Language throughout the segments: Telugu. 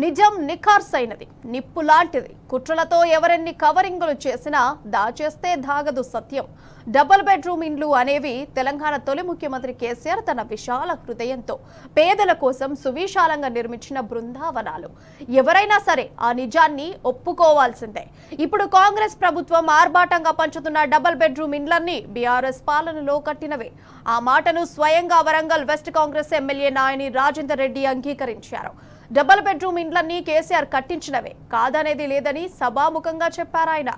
నిజం నిఖార్సైనది, నిప్పు లాంటిది. కుట్రలతో ఎవరెన్ని కవరింగులు చేసినా దాచేస్తే దాగదు సత్యం. డబుల్ బెడ్రూమ్ ఇండ్లు అనేవి తెలంగాణ తొలి ముఖ్యమంత్రి కేసీఆర్ తన విశాల హృదయంతో పేదల కోసం సువిశాలంగా నిర్మించిన బృందావనాలు. ఎవరైనా సరే ఆ నిజాన్ని ఒప్పుకోవాల్సిందే. ఇప్పుడు కాంగ్రెస్ ప్రభుత్వం ఆర్భాటంగా పంచుతున్న డబుల్ బెడ్రూమ్ ఇండ్లన్నీ బీఆర్ఎస్ పాలనలో కట్టినవే. ఆ మాటను స్వయంగా వరంగల్ వెస్ట్ కాంగ్రెస్ ఎమ్మెల్యే నాయని రాజేందర్ రెడ్డి అంగీకరించారు. డబుల్ బెడ్రూమ్ ఇండ్లన్నీ కేసీఆర్ కట్టించినవే, కాదనేది లేదని సభాముఖంగా చెప్పారు ఆయన.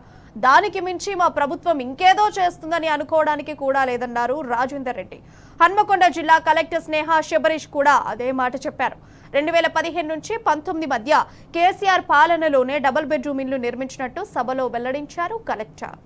దానికి మించి మా ప్రభుత్వం ఇంకేదో చేస్తుందని అనుకోవడానికి కూడా లేదన్నారు రాజేందర్ రెడ్డి. హన్మకొండ జిల్లా కలెక్టర్ స్నేహ శబరీష్ కూడా అదే మాట చెప్పారు. 2015 నుంచి 19 మధ్య కేసీఆర్ పాలనలోనే డబుల్ బెడ్రూమ్ ఇండ్లు నిర్మించినట్టు సభలో వెల్లడించారు కలెక్టర్.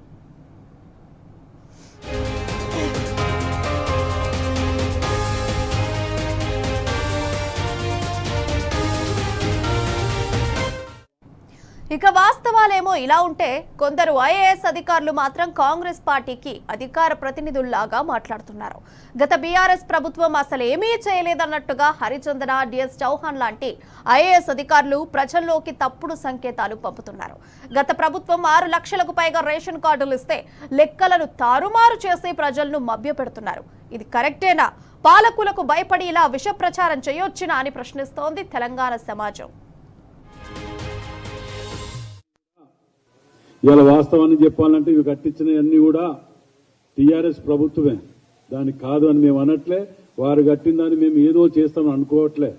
ఇక వాస్తవాలేమో ఇలా ఉంటే కొందరు ఐఏఎస్ అధికారులు మాత్రం కాంగ్రెస్ పార్టీకి అధికార ప్రతినిధుల్లాగా మాట్లాడుతున్నారు. గత బీఆర్ఎస్ ప్రభుత్వం అసలు ఏమీ చేయలేదన్నట్టుగా హరిచందన, డిఎస్ చౌహాన్ లాంటి ఐఏఎస్ అధికారులు ప్రజల్లోకి తప్పుడు సంకేతాలు పంపుతున్నారు. గత ప్రభుత్వం 6 లక్షలకు పైగా రేషన్ కార్డులు ఇస్తే లెక్కలను తారుమారు చేసి ప్రజలను మభ్యపెడుతున్నారు. ఇది కరెక్టేనా? పాలకులకు భయపడి ఇలా విష ప్రచారం చేయొచ్చునా అని ప్రశ్నిస్తోంది తెలంగాణ సమాజం. ఇవాళ వాస్తవాన్ని చెప్పాలంటే ఇవి కట్టించినవన్నీ కూడా టీఆర్ఎస్ ప్రభుత్వమే, దానికి కాదు అని మేము అనట్లే. వారు కట్టిన దాన్ని మేము ఏదో చేస్తామని అనుకోవట్లే.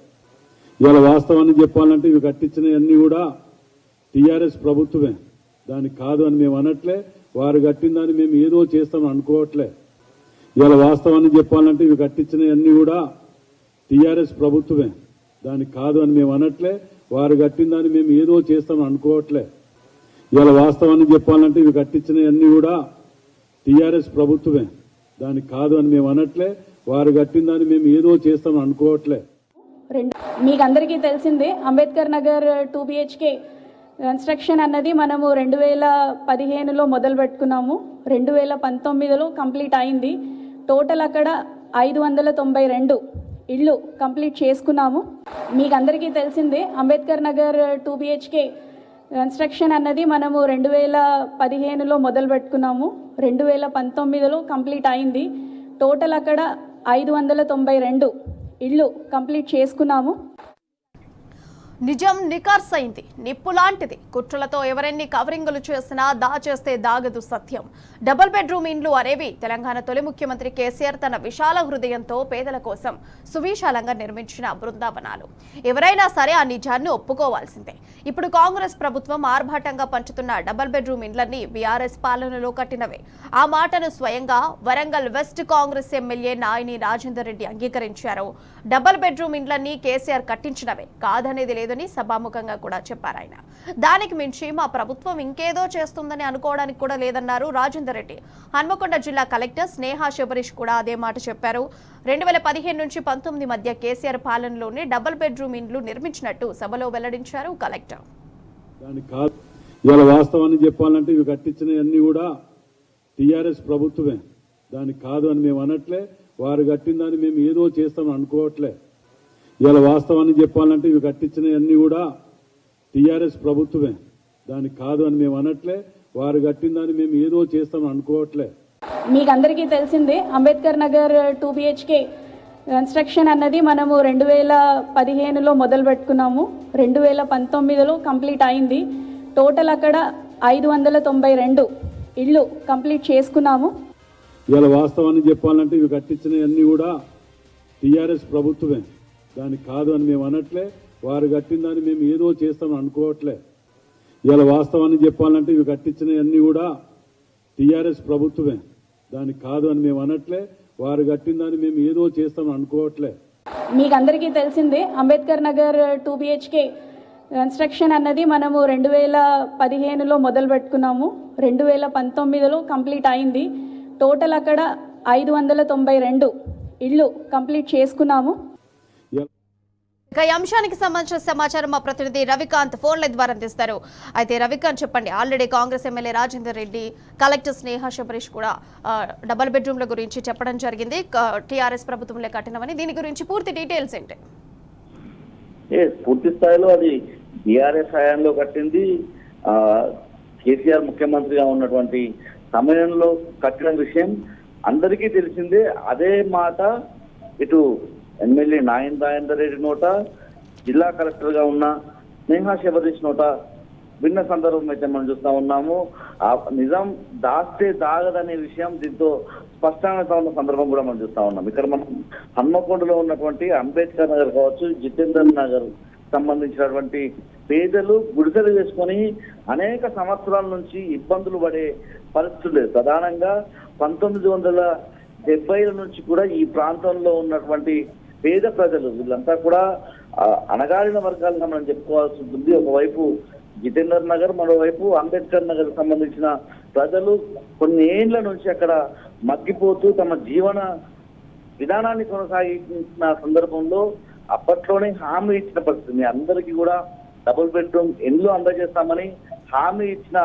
ఇవాళ వాస్తవాన్ని చెప్పాలంటే ఇవి కట్టించినవన్నీ కూడా టీఆర్ఎస్ ప్రభుత్వమే, దానికి కాదు అని మేము అనట్లే. వారు కట్టిన దాన్ని మేము ఏదో చేస్తామని అనుకోవట్లే. ఇవాళ వాస్తవాన్ని చెప్పాలంటే ఇవి కట్టించినవన్నీ కూడా టీఆర్ఎస్ ప్రభుత్వమే, దానికి కాదు అని మేము అనట్లే. వారు కట్టిన దాన్ని మేము ఏదో చేస్తామని అనుకోవట్లే. ఇవాళ వాస్తవాన్ని చెప్పాలంటే ఇవి కట్టించినవన్నీ కూడా టీఆర్ఎస్ ప్రభుత్వమే, దానికి కాదు అని మేము అనట్లే. వారు కట్టిన దాన్ని మేము ఏదో చేస్తామని అనుకోవట్లే. మీకు అందరికీ తెలిసిందే, అంబేద్కర్ నగర్ 2 BHK కన్స్ట్రక్షన్ అన్నది మనము 2015లో మొదలు పెట్టుకున్నాము. 2019లో కంప్లీట్ అయింది. టోటల్ అక్కడ 592 ఇళ్ళు కంప్లీట్ చేసుకున్నాము. మీకు అందరికీ తెలిసిందే, అంబేద్కర్ నగర్ 2 BHK కన్స్ట్రక్షన్ అన్నది మనము 2015లో మొదలు పెట్టుకున్నాము. 2019లో కంప్లీట్ అయింది. టోటల్ అక్కడ 592 ఇళ్ళు కంప్లీట్ చేసుకున్నాము. నిజం నిఖార్సైంది, నిప్పు లాంటిది. కుట్రలతో ఎవరెన్ని కవరింగులు చేసినా దాచేస్తే దాగదు సత్యం. డబుల్ బెడ్రూమ్ ఇండ్లు అనేవి తెలంగాణ తొలి ముఖ్యమంత్రి కేసీఆర్ తన విశాల హృదయంతో పేదల కోసం సువిశాలంగా నిర్మించిన బృందావనాలు. ఎవరైనా సరే ఆ నిజాన్ని ఒప్పుకోవాల్సిందే. ఇప్పుడు కాంగ్రెస్ ప్రభుత్వం ఆర్భాటంగా పంచుతున్న డబుల్ బెడ్రూమ్ ఇండ్లన్నీ బీఆర్ఎస్ పాలనలో కట్టినవే. ఆ మాటను స్వయంగా వరంగల్ వెస్ట్ కాంగ్రెస్ ఎమ్మెల్యే నాయని రాజేందర్ రెడ్డి అంగీకరించారు. డబుల్ బెడ్రూమ్ ఇండ్లన్నీ కేసీఆర్ కట్టించినవే, కాదనేది లేదని సభాముఖంగా కూడా చెప్పారు ఆయన. దానికి మించి మా ప్రభుత్వం ఇంకేదో చేస్తుందని అనుకోవడానికి కూడా లేదన్నారు రాజేందర్ రెడ్డి. హన్మకొండ జిల్లా కలెక్టర్ స్నేహ శబరీష్ కూడా అదే మాట చెప్పారు. 2015 నుంచి 19 మధ్య కేసీఆర్ పాలనలోనే డబుల్ బెడ్రూమ్ ఇండ్లు నిర్మించినట్టు సభలో వెల్లడించారు కలెక్టర్. ఇవాళ వాస్తవాన్ని చెప్పాలంటే ఇవి కట్టించినవన్నీ కూడా టీఆర్ఎస్ ప్రభుత్వమే, దానికి కాదు అని మేము అనట్లే. వారు కట్టిన దాన్ని మేము ఏదో చేస్తామని అనుకోవట్లే. ఇవాళ వాస్తవాన్ని చెప్పాలంటే ఇవి కట్టించినవన్నీ కూడా టీఆర్ఎస్ ప్రభుత్వమే, దానికి కాదు అని మేము అనట్లే. వారు కట్టిన దాన్ని మేము ఏదో చేస్తామని అనుకోవట్లే. మీకు అందరికీ తెలిసిందే, అంబేద్కర్ నగర్ 2 BHK కన్స్ట్రక్షన్ అన్నది మనము 2015లో మొదలు పెట్టుకున్నాము. 2019లో కంప్లీట్ అయింది. టోటల్ అక్కడ 592 ఇళ్ళు కంప్లీట్ చేసుకున్నాము. ఇవాళ వాస్తవాన్ని చెప్పాలంటే ఇవి కట్టించినవన్నీ కూడా టీఆర్ఎస్ ప్రభుత్వమే, దానికి కాదు అని మేము అనట్లే. వారు కట్టిన దాన్ని మేము ఏదో చేస్తామని అనుకోవట్లే. ఇవాళ వాస్తవాన్ని చెప్పాలంటే ఇవి కట్టించినవన్నీ కూడా టీఆర్ఎస్ ప్రభుత్వమే, దానికి కాదు అని మేము అనట్లే. వారు కట్టిన దాన్ని మేము ఏదో చేస్తామని అనుకోవట్లే. మీకు అందరికీ తెలిసిందే, అంబేద్కర్ నగర్ 2 BHK కన్స్ట్రక్షన్ అన్నది మనము 2015లో మొదలు పెట్టుకున్నాము. 2019లో కంప్లీట్ అయింది. టోటల్ అక్కడ 592 ఇళ్ళు కంప్లీట్ చేసుకున్నాము. ఇక ఈ అంశానికి సంబంధించిన సమాచారం మా ప్రతినిధి రవికాంత్ ఫోన్ లైన్ ద్వారా అందిస్తారు. అయితే రవికాంత్ చెప్పండి, already Congress MLA Rajender Reddy, collector Sneha Sabarish కూడా డబుల్ బెడ్రూమ్ల గురించి చెప్పడం జరిగింది. టీఆర్ఎస్ ప్రభుత్వంలో కట్టినవని, దీని గురించి పూర్తి డీటెయిల్స్ ఏంటి? పూర్తి స్థాయిలో అది టీఆర్ఎస్ హయాంలో కట్టింది, కేసీఆర్ ముఖ్యమంత్రిగా ఉన్నటువంటి సమయంలో కట్టిన విషయం అందరికీ తెలిసిందే. అదే మాట ఇటు ఎమ్మెల్యే నాయన్ రాజేందర్ రెడ్డి నోట, జిల్లా కలెక్టర్ గా ఉన్న స్నేహా శబరీష్ నోట విన్న సందర్భం అయితే మనం చూస్తా ఉన్నాము. ఆ నిజం దాస్తే దాగదనే విషయం దీంతో స్పష్టంగా ఉన్న సందర్భం కూడా మనం చూస్తా ఉన్నాం. ఇక్కడ మనం హన్మకొండలో ఉన్నటువంటి అంబేద్కర్ నగర్ కావచ్చు, జితేందర్ నగర్ సంబంధించినటువంటి పేదలు గుడిసెలు వేసుకొని అనేక సంవత్సరాల నుంచి ఇబ్బందులు పడే పరిస్థితులు లేదు. ప్రధానంగా 1970ల నుంచి కూడా ఈ ప్రాంతంలో ఉన్నటువంటి పేద ప్రజలు వీళ్ళంతా కూడా అణగారిన వర్గాలుగా మనం చెప్పుకోవాల్సి ఉంటుంది. ఒకవైపు జితేందర్ నగర్, మరోవైపు అంబేద్కర్ నగర్ సంబంధించిన ప్రజలు కొన్ని ఏళ్ల నుంచి అక్కడ మగ్గిపోతూ తమ జీవన విధానాన్ని కొనసాగించిన సందర్భంలో అప్పట్లోనే హామీ ఇచ్చిన పరిస్థితి, అందరికీ కూడా డబుల్ బెడ్రూమ్ ఇండ్లు అందజేస్తామని హామీ ఇచ్చిన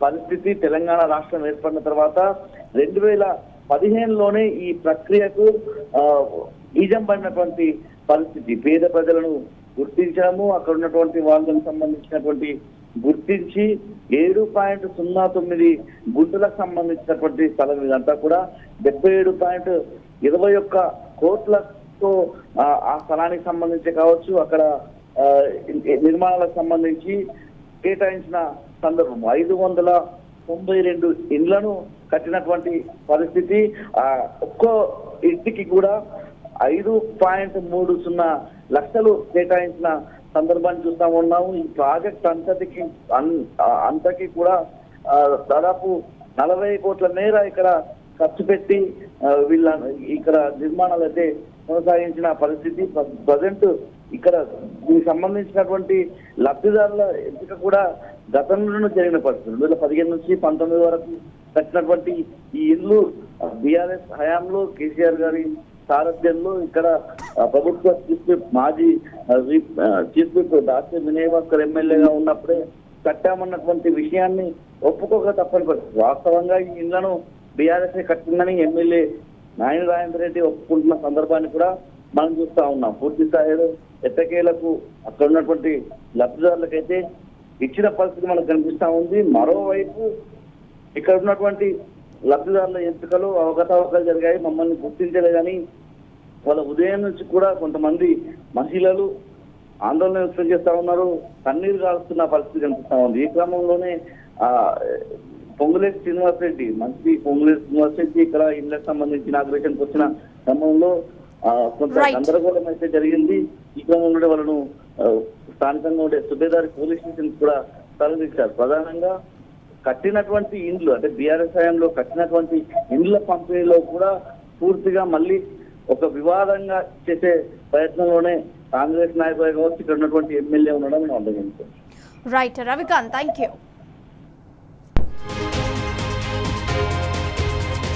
పరిస్థితి తెలంగాణ రాష్ట్రం ఏర్పడిన తర్వాత 2015లోనే ఈ ప్రక్రియకు బీజం పడినటువంటి పరిస్థితి. పేద ప్రజలను గుర్తించాము, అక్కడ ఉన్నటువంటి వాళ్ళకి సంబంధించినటువంటి గుర్తించి 7.09 గుంటలకు సంబంధించినటువంటి స్థలం ఇదంతా కూడా 77.21 కోట్లతో ఆ స్థలానికి సంబంధించి కావచ్చు, అక్కడ నిర్మాణాలకు సంబంధించి కేటాయించిన సందర్భం 592 ఇండ్లను కట్టినటువంటి పరిస్థితి. ఒక్కో ఇంటికి కూడా 5.30 లక్షలు కేటాయించిన సందర్భాన్ని చూస్తా ఉన్నాము. ఈ ప్రాజెక్ట్ అంతకి కూడా దాదాపు 40 కోట్ల మేర ఇక్కడ ఖర్చు పెట్టి వీళ్ళ ఇక్కడ నిర్మాణాలు అయితే కొనసాగించిన పరిస్థితి. ప్రజెంట్ ఇక్కడ దీనికి సంబంధించినటువంటి లబ్ధిదారుల ఎంపిక కూడా గతంలోనూ జరిగిన పరిస్థితి. 2015 నుంచి 19 వరకు కట్టినటువంటి ఈ ఇల్లు బీఆర్ఎస్ హయాంలో కేసీఆర్ గారి సారథ్యంలో ఇక్కడ ప్రభుత్వ చీఫ్ విప్ మాజీ chief whip doctor Vinay Bhaskar ఎమ్మెల్యేగా ఉన్నప్పుడే కట్టామన్నటువంటి విషయాన్ని ఒప్పుకోక తప్పని పరిస్థితి. వాస్తవంగా ఈ ఇళ్లను బీఆర్ఎస్ కట్టిందని ఎమ్మెల్యే నాయన్ రాజేందర్ రెడ్డి ఒప్పుకుంటున్న సందర్భాన్ని కూడా మనం చూస్తా ఉన్నాం. పూర్తి స్థాయిలో ఎట్టకేలకు అక్కడ ఉన్నటువంటి లబ్ధిదారులకైతే ఇచ్చిన పరిస్థితి మనకు కనిపిస్తా ఉంది. మరోవైపు ఇక్కడ ఉన్నటువంటి లబ్ధిదారుల ఎంపికలు అవకతవకలు జరిగాయి, మమ్మల్ని గుర్తించలేదని వాళ్ళ ఉదయం నుంచి కూడా కొంతమంది మహిళలు ఆందోళన వ్యక్తం చేస్తా ఉన్నారు, కన్నీరు కాలుస్తున్న పరిస్థితి కనిపిస్తా ఉంది. ఈ క్రమంలోనే పొంగులేటి శ్రీనివాసరెడ్డి, మంత్రి పొంగులేటి శ్రీనివాసరెడ్డి ఇక్కడ ఇళ్లకు సంబంధించి ఇనాగ్రేషన్కి వచ్చిన క్రమంలో కొంత గందరగోళం అయితే జరిగింది. ఈ క్రమంలో వాళ్ళను స్థానికంగా ఉండే సుబేదారి పోలీస్ స్టేషన్ కూడా తరలించారు. ప్రధానంగా కట్టినటువంటి ఇండ్లు అంటే బీఆర్ఎస్ హయాంలో కట్టినటువంటి ఇండ్ల పంపిణీలో కూడా పూర్తిగా మళ్ళీ ఒక వివాదంగా చేసే ప్రయత్నంలోనే కాంగ్రెస్ నాయకులు కావచ్చు, ఇక్కడ ఉన్నటువంటి ఎమ్మెల్యే ఉండడం మనం అర్థం. Right Ravikant, thank you.